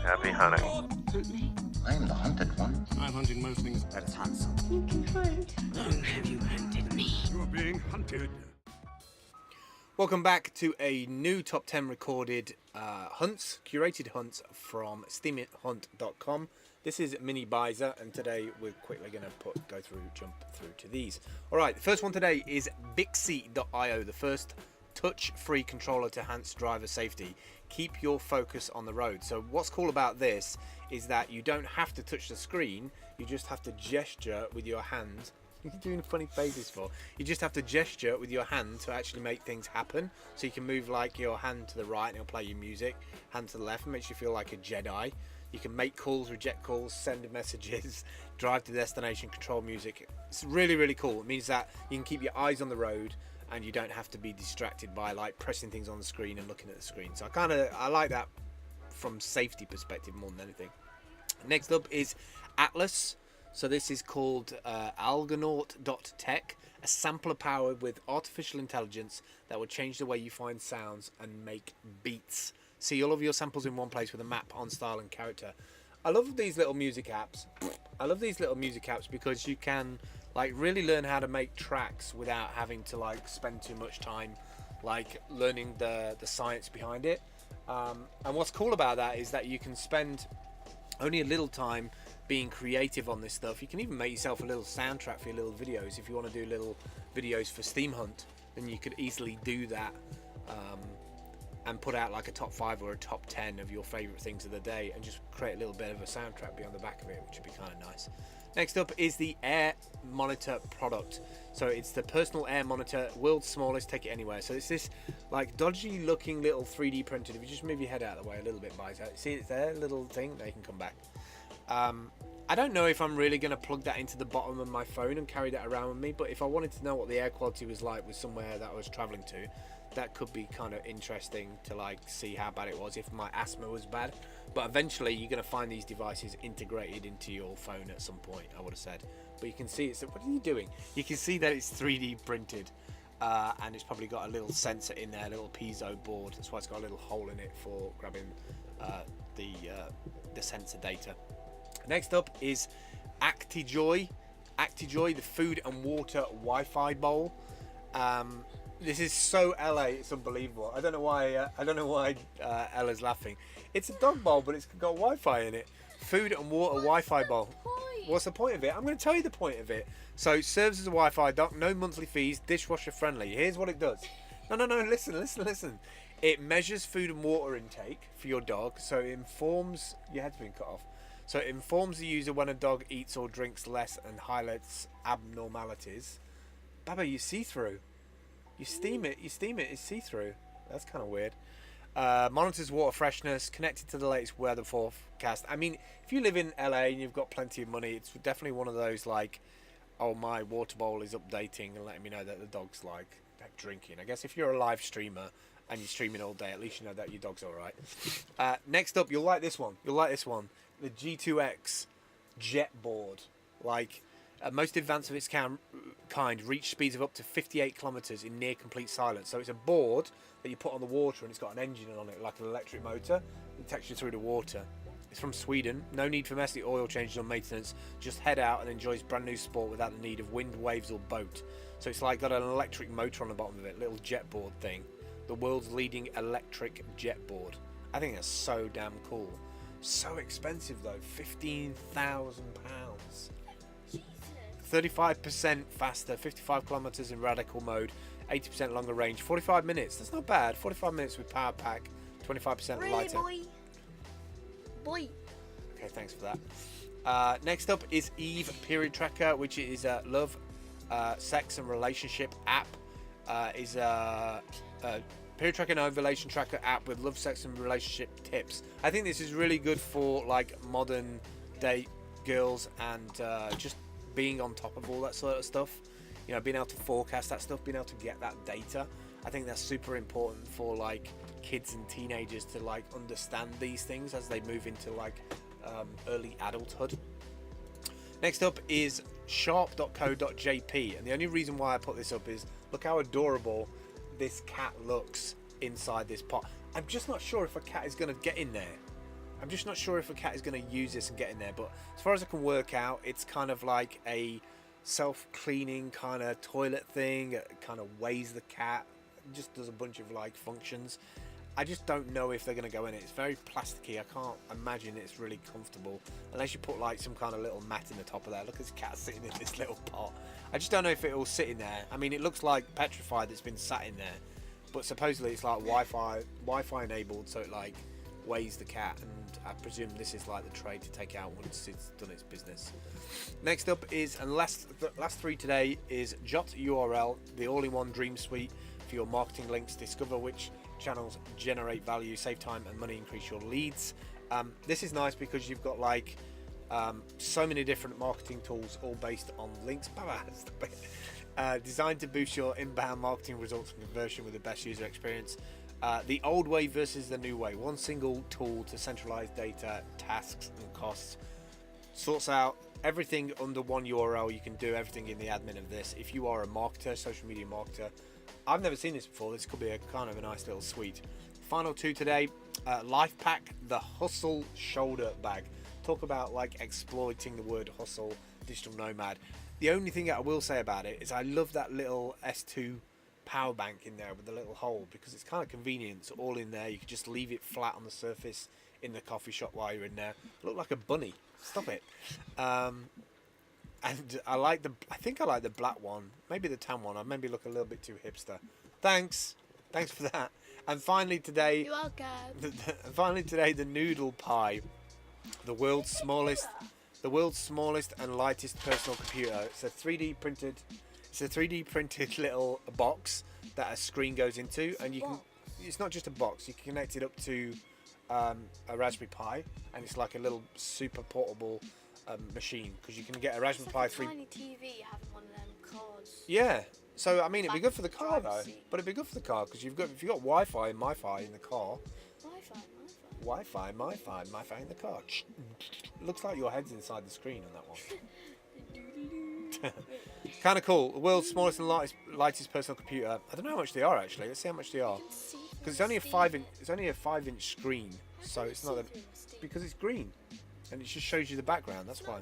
Happy hunting. Hunt me. I am the hunted one. I'm hunting most things. Let us hunt something. You can hunt. Long have you hunted me? You're being hunted. Welcome back to a new top 10 recorded curated hunts from steamhunt.com. This is Mini Bizer, and today we're quickly going to jump through to these. Alright, the first one today is Bixi.io, the first touch-free controller to enhance driver safety. Keep your focus on the road. So what's cool about this is that you don't have to touch the screen, you just have to gesture with your hand. You're doing funny faces for. You just have to gesture with your hand to actually make things happen. So you can move like your hand to the right and it'll play your music, hand to the left, and makes you feel like a Jedi. You can make calls, reject calls, send messages, drive to destination, control music. It's really, really cool. It means that you can keep your eyes on the road and you don't have to be distracted by like pressing things on the screen and looking at the screen. So I like that from safety perspective more than anything. Next up is Atlas. So this is called Algonaut.tech, a sampler powered with artificial intelligence that will change the way you find sounds and make beats. See all of your samples in one place with a map on style and character. I love these little music apps. I love these little music apps because you can like really learn how to make tracks without having to like spend too much time like learning the science behind it. And what's cool about that is that you can spend only a little time being creative on this stuff. You can even make yourself a little soundtrack for your little videos. If you want to do little videos for Steam Hunt, then you could easily do that and put out like a top 5 or a top 10 of your favorite things of the day and just create a little bit of a soundtrack beyond the back of it, which would be kind of nice. Next up is the Air Monitor product. So it's the personal air monitor, world's smallest, take it anywhere. So it's this like dodgy looking little 3D printed. If you just move your head out of the way a little bit, see it's there, little thing, they can come back. I don't know if I'm really going to plug that into the bottom of my phone and carry that around with me, but if I wanted to know what the air quality was like with somewhere that I was traveling to, that could be kind of interesting to like see how bad it was if my asthma was bad. But eventually you're going to find these devices integrated into your phone at some point, I would have said. But you can see it's, what are you doing? You can see that it's 3D printed and it's probably got a little sensor in there, a little piezo board. That's why it's got a little hole in it for grabbing the sensor data. Next up is Actijoy, the food and water Wi-Fi bowl. This is so LA, it's unbelievable. I don't know why Ella's laughing. It's a dog bowl, but it's got Wi-Fi in it. Food and water Wi-Fi bowl. What's the point of it? I'm going to tell you the point of it. So it serves as a Wi-Fi dock, no monthly fees, dishwasher friendly. Here's what it does. No, listen. It measures food and water intake for your dog, so it informs. Your head's been cut off. So it informs the user when a dog eats or drinks less and highlights abnormalities. Baba, you see through. You steam it, it's see-through. That's kind of weird. Monitors water freshness, connected to the latest weather forecast. I mean, if you live in LA and you've got plenty of money, it's definitely one of those like, oh, my water bowl is updating and letting me know that the dog's like drinking. I guess if you're a live streamer and you're streaming all day, at least you know that your dog's all right. Next up, you'll like this one. The G2X jet board. Like, most advanced of its kind, reach speeds of up to 58 kilometers in near complete silence. So it's a board that you put on the water and it's got an engine on it, like an electric motor. It takes you through the water. It's from Sweden. No need for messy oil changes or maintenance. Just head out and enjoy brand new sport without the need of wind, waves or boat. So it's like got an electric motor on the bottom of it, little jet board thing. The world's leading electric jet board. I think that's so damn cool. So expensive though, £15,000. 35% faster, 55 kilometers in radical mode, 80% longer range, 45 minutes. That's not bad. 45 minutes with power pack, 25% Really, lighter. boy. Okay, thanks for that. Next up is Eve Period Tracker, which is a love, sex and relationship app. Is a period tracker and ovulation tracker app with love, sex and relationship tips. I think this is really good for like modern day girls and just being on top of all that sort of stuff, you know, being able to forecast that stuff, being able to get that data. I think that's super important for like kids and teenagers to like understand these things as they move into like early adulthood. Next up is sharp.co.jp, and the only reason why I put this up is look how adorable this cat looks inside this pot. I'm just not sure if a cat is going to get in there. I'm just not sure if a cat is going to use this and get in there, but as far as I can work out, it's kind of like a self-cleaning kind of toilet thing. It kind of weighs the cat, it just does a bunch of like functions. I just don't know if they're going to go in it. It's very plasticky. I can't imagine it's really comfortable unless you put like some kind of little mat in the top of there. Look at this cat sitting in this little pot. I just don't know if it will sit in there. I mean, it looks like petrified that's been sat in there, but supposedly it's like Wi-Fi enabled, so it like weighs the cat, and I presume this is like the tray to take out once it's done its business. Next up is, and last three today, is jot-url, the all-in-one dream suite for your marketing links. Discover which channels generate value, save time and money, increase your leads. This is nice because you've got like so many different marketing tools all based on links. Designed to boost your inbound marketing results and conversion with the best user experience. The old way versus the new way. One single tool to centralize data, tasks and costs. Sorts out everything under one URL. You can do everything in the admin of this. If you are a marketer, social media marketer, I've never seen this before. This could be a kind of a nice little suite. Final two today, Life Pack, the Hustle Shoulder Bag. Talk about like exploiting the word hustle, digital nomad. The only thing that I will say about it is I love that little S2 power bank in there with the little hole, because it's kind of convenient. It's all in there. You can just leave it flat on the surface in the coffee shop while you're in there. Look like a bunny. Stop it. And I think I like the black one, maybe the tan one. I maybe look a little bit too hipster. Thanks for that. And finally today, You're welcome. finally today, the noodle-pi, the world's smallest and lightest personal computer. It's a 3D printed little box that a screen goes into, and you can. It's not just a box. You can connect it up to a Raspberry Pi, and it's like a little super portable machine, because you can get a Raspberry Pi 3. Tiny TV having one of them cards. Yeah. So I mean, it'd be Like good for the car driver's though. seat. But it'd be good for the car because if you've got Wi-Fi and MiFi in the car. Wi-Fi. MiFi in the car. Looks like your head's inside the screen on that one. Kind of cool. The world's smallest and lightest personal computer. I don't know how much they are actually. Let's see how much they are. Because it's only a 5-inch screen, so it's not because it's green, and it just shows you the background. That's why.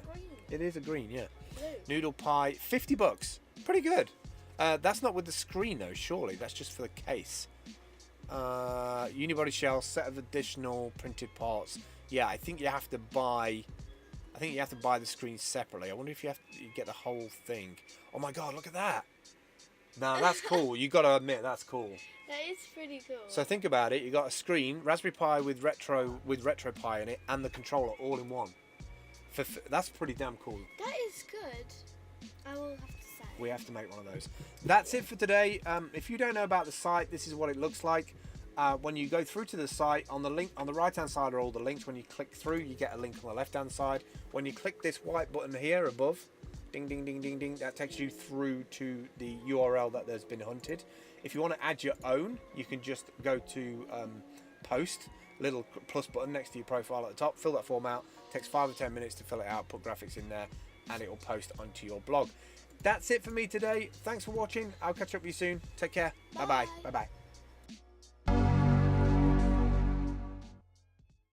It is a green, yeah. Noodle-pi, $50. Pretty good. That's not with the screen though. Surely that's just for the case. Unibody shell, set of additional printed parts. Yeah, I think you have to buy the screen separately. I wonder if you get the whole thing. Oh my god, look at that. Nah, that's cool. You got to admit that's cool. That is pretty cool. So think about it. You got a screen, Raspberry Pi with RetroPie in it, and the controller all in one. That's pretty damn cool. That is good. I will have to say. We have to make one of those. That's it for today. If you don't know about the site, this is what it looks like. When you go through to the site, on the link on the right hand side are all the links. When you click through, you get a link on the left hand side. When you click this white button here above, ding ding ding ding ding, that takes you through to the URL that there's been hunted. If you want to add your own, you can just go to post, little plus button next to your profile at the top, fill that form out. Takes 5 or 10 minutes to fill it out, put graphics in there, and it will post onto your blog. That's it for me today. Thanks for watching. I'll catch up with you soon. Take care. Bye bye. Bye bye.